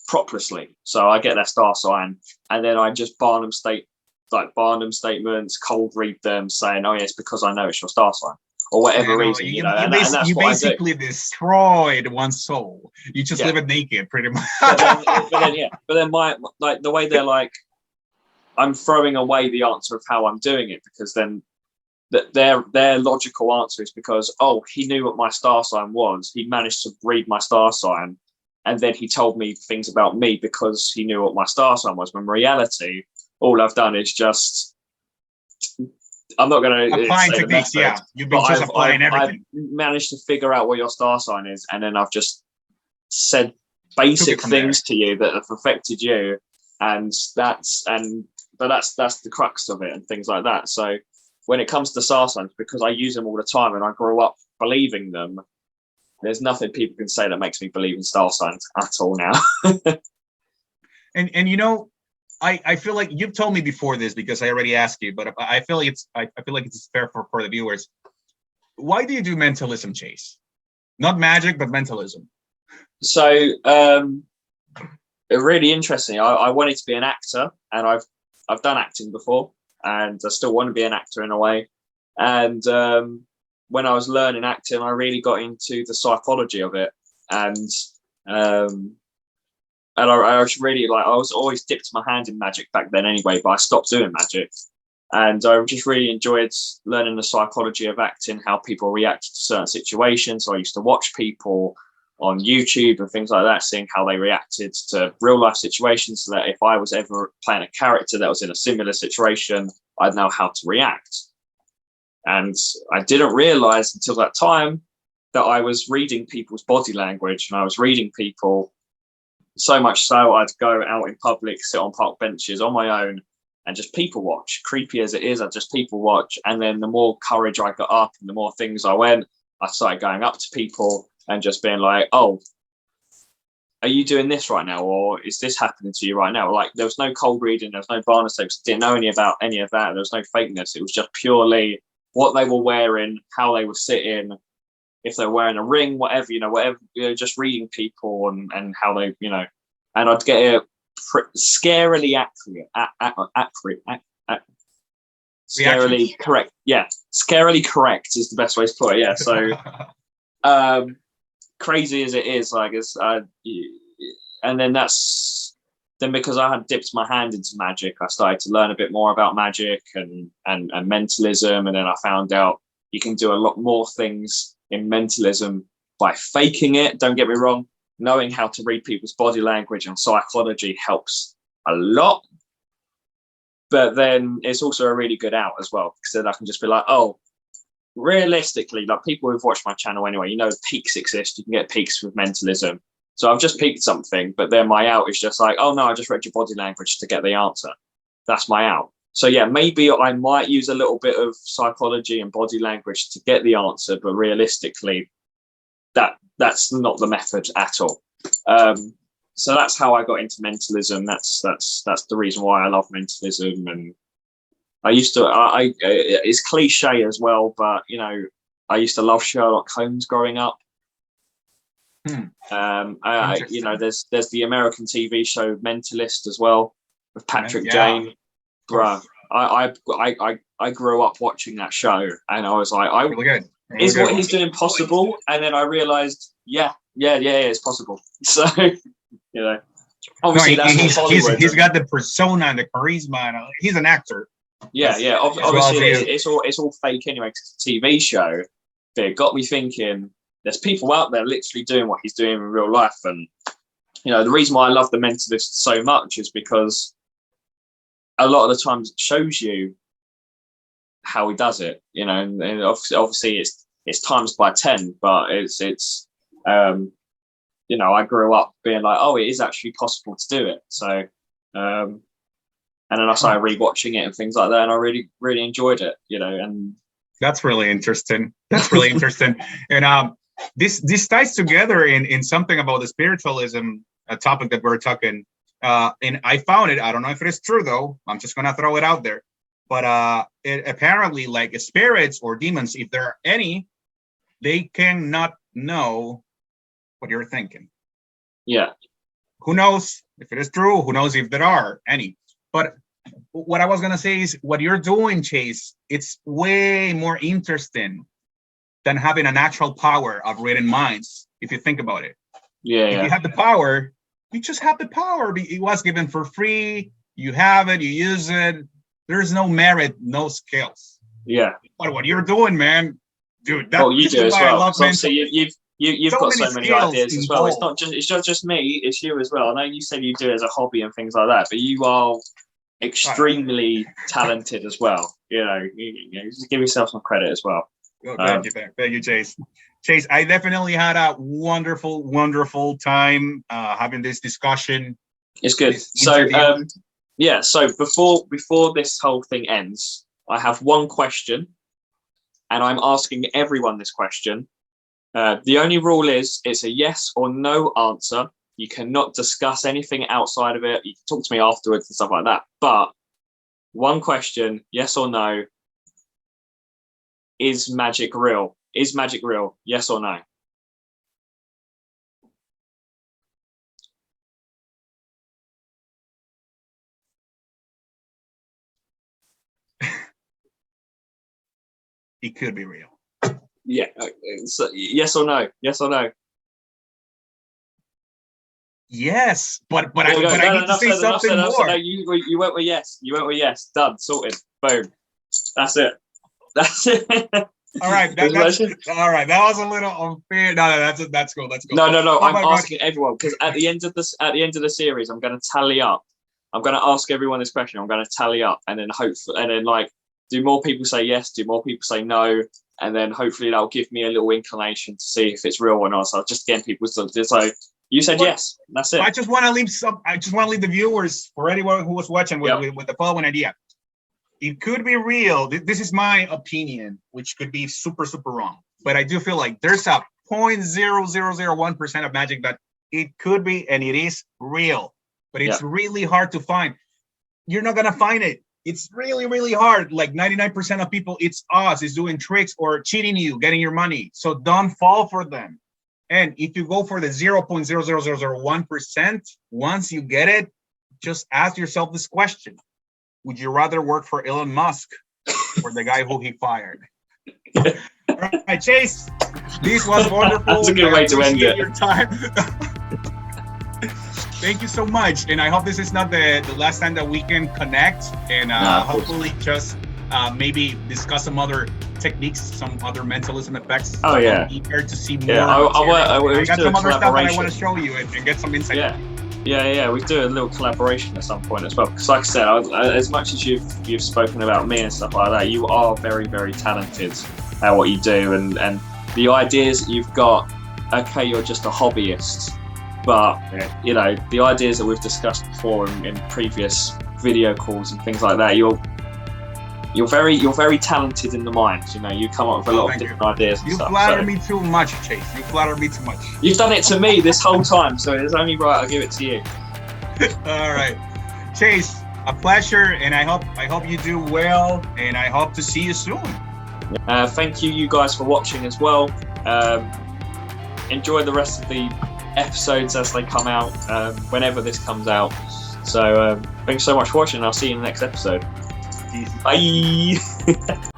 properly. So I get their star sign, and then I just Barnum statements, cold read them, saying, "Oh yes, because I know it's your star sign," or whatever reason. You basically destroyed one's soul. You just live it naked, pretty much. But then my the way they're like, I'm throwing away the answer of how I'm doing it, because then their logical answer is because, he knew what my star sign was. He managed to read my star sign, and then he told me things about me because he knew what my star sign was. When in reality, all I've done is just, I'm not going to applying techniques. You've been just applying everything. I've managed to figure out what your star sign is, and then I've just said basic things to you that have affected you, but that's the crux of it and things like that. So when it comes to star signs, because I use them all the time and I grew up believing them, there's nothing people can say that makes me believe in star signs at all now. and I feel like you've told me before this, because I already asked you, but I feel like it's fair for the viewers. Why do you do mentalism, Chase? Not magic, but mentalism. So really interesting. I wanted to be an actor, and I've done acting before, and I still want to be an actor in a way. And when I was learning acting, I really got into the psychology of it, and I was really I was always dipped my hand in magic back then anyway, but I stopped doing magic, and I just really enjoyed learning the psychology of acting, how people react to certain situations. So I used to watch people on YouTube and things like that, seeing how they reacted to real life situations, so that if I was ever playing a character that was in a similar situation, I'd know how to react. And I didn't realize until that time that I was reading people's body language, and I was reading people so much so I'd go out in public, sit on park benches on my own, and just people watch. Creepy as it is, I'd just people watch. And then the more courage I got up and the more things I went, I started going up to people and just being like, "Oh, are you doing this right now? Or is this happening to you right now?" Like, there was no cold reading, there was no Barnum statements, didn't know any of that. There was no fakeness. It was just purely what they were wearing, how they were sitting, if they're wearing a ring, whatever, just reading people and how they, and I'd get it scarily accurate, scarily correct. Yeah, scarily correct is the best way to put it. Yeah, so crazy as it is, and then because I had dipped my hand into magic, I started to learn a bit more about magic and mentalism, and then I found out you can do a lot more things in mentalism by faking it. Don't get me wrong, knowing how to read people's body language and psychology helps a lot, but then it's also a really good out as well, because then I can just be like, realistically, like people who've watched my channel anyway, peaks exist. You can get peaks with mentalism. So I've just peaked something, but then my out is just like, oh no, I just read your body language to get the answer. That's my out. So yeah, maybe I might use a little bit of psychology and body language to get the answer, but realistically, that's not the method at all. So that's how I got into mentalism. That's the reason why I love mentalism. And I used to, it's cliche as well, but you know, I used to love Sherlock Holmes growing up. You know, there's the American TV show Mentalist as well with Patrick Jane. Bruh, I grew up watching that show, and I was like, really good. Really is good. what he's doing possible? And then I realized, yeah, it's possible. So, you know, obviously he's got the persona and the charisma. And he's an actor. Yeah. Obviously, it's all fake anyway. 'Cause it's a TV show. But it got me thinking. There's people out there literally doing what he's doing in real life, and you know, the reason why I love the Mentalist so much is because a lot of the times it shows you how he does it, you know, and obviously it's times by 10, but it's you know, I grew up being like, oh, it is actually possible to do it. So and then I started rewatching it and things like that, and I really enjoyed it, you know. And that's really interesting. And this ties together in something about the spiritualism, a topic that we're talking. And I found it. I don't know if it is true though. I'm just gonna throw it out there. But it apparently, like spirits or demons, if there are any, they cannot know what you're thinking. Yeah. Who knows if it is true? Who knows if there are any? But what I was gonna say is, what you're doing, Chase, it's way more interesting than having a natural power of reading minds. If you think about it. Yeah. If you have the power, you just have the power. It was given for free. You have it. You use it. There's no merit, no skills. Yeah. But what you're doing, man, dude. That, you do as well. So you've so got so many ideas as well. involved. It's not just me. It's you as well. I know you said you do it as a hobby and things like that, but you are extremely talented as well. You know, just give yourself some credit as well. Oh, thank you, Chase. Chase, I definitely had a wonderful time having this discussion. It's good. So before this whole thing ends, I have one question, and I'm asking everyone this question. The only rule is it's a yes or no answer. You cannot discuss anything outside of it. You can talk to me afterwards and stuff like that. But one question, yes or no. Is magic real? Is magic real? Yes or no? It could be real. Yeah. So yes or no? Yes or no? Yes, but I need to say something more. No, you went with yes. You went with yes. Done. Sorted. Boom. That's it. All right, that's all right. That was a little unfair. No, that's cool. That's cool. No. I'm asking everyone, because at the end of the series, I'm going to tally up. I'm going to ask everyone this question. I'm going to tally up, and then like, do more people say yes? Do more people say no? And then hopefully that'll give me a little inclination to see if it's real or not. So just getting people to say, you said yes. That's it. I just want to leave the viewers, for anyone who was watching, with the following idea. It could be real. This is my opinion, which could be super wrong. But I do feel like there's a 0.0001% of magic that it could be, and it is real. But it's really hard to find. You're not gonna find it. It's really hard. Like 99% of people, it's us, is doing tricks or cheating you, getting your money. So don't fall for them. And if you go for the 0.00001%, once you get it, just ask yourself this question. Would you rather work for Elon Musk or the guy who he fired? All right, Chase, this was wonderful. That's a good way to end it. Your time. Thank you so much. And I hope this is not the last time that we can connect, and hopefully just maybe discuss some other techniques, some other mentalism effects. Oh, yeah. I'm eager to see more. Yeah, I got some other stuff that I want to show you and get some insight. Yeah, we do a little collaboration at some point as well. Because like I said, as much as you've spoken about me and stuff like that, you are very talented at what you do, and the ideas that you've got. Okay, you're just a hobbyist, but you know, the ideas that we've discussed before in previous video calls and things like that, you're you're very talented in the mind. You know, you come up with a lot of Thank you. different ideas and You stuff. flatter So me too much, Chase. You flatter me too much. you've done it to me this whole time, so it's only right I'll give it to you. All right, Chase, a pleasure, and I hope you do well, and I hope to see you soon. Thank you guys for watching as well. Enjoy the rest of the episodes as they come out, whenever this comes out. So thanks so much for watching. I'll see you in the next episode. Peace. Bye.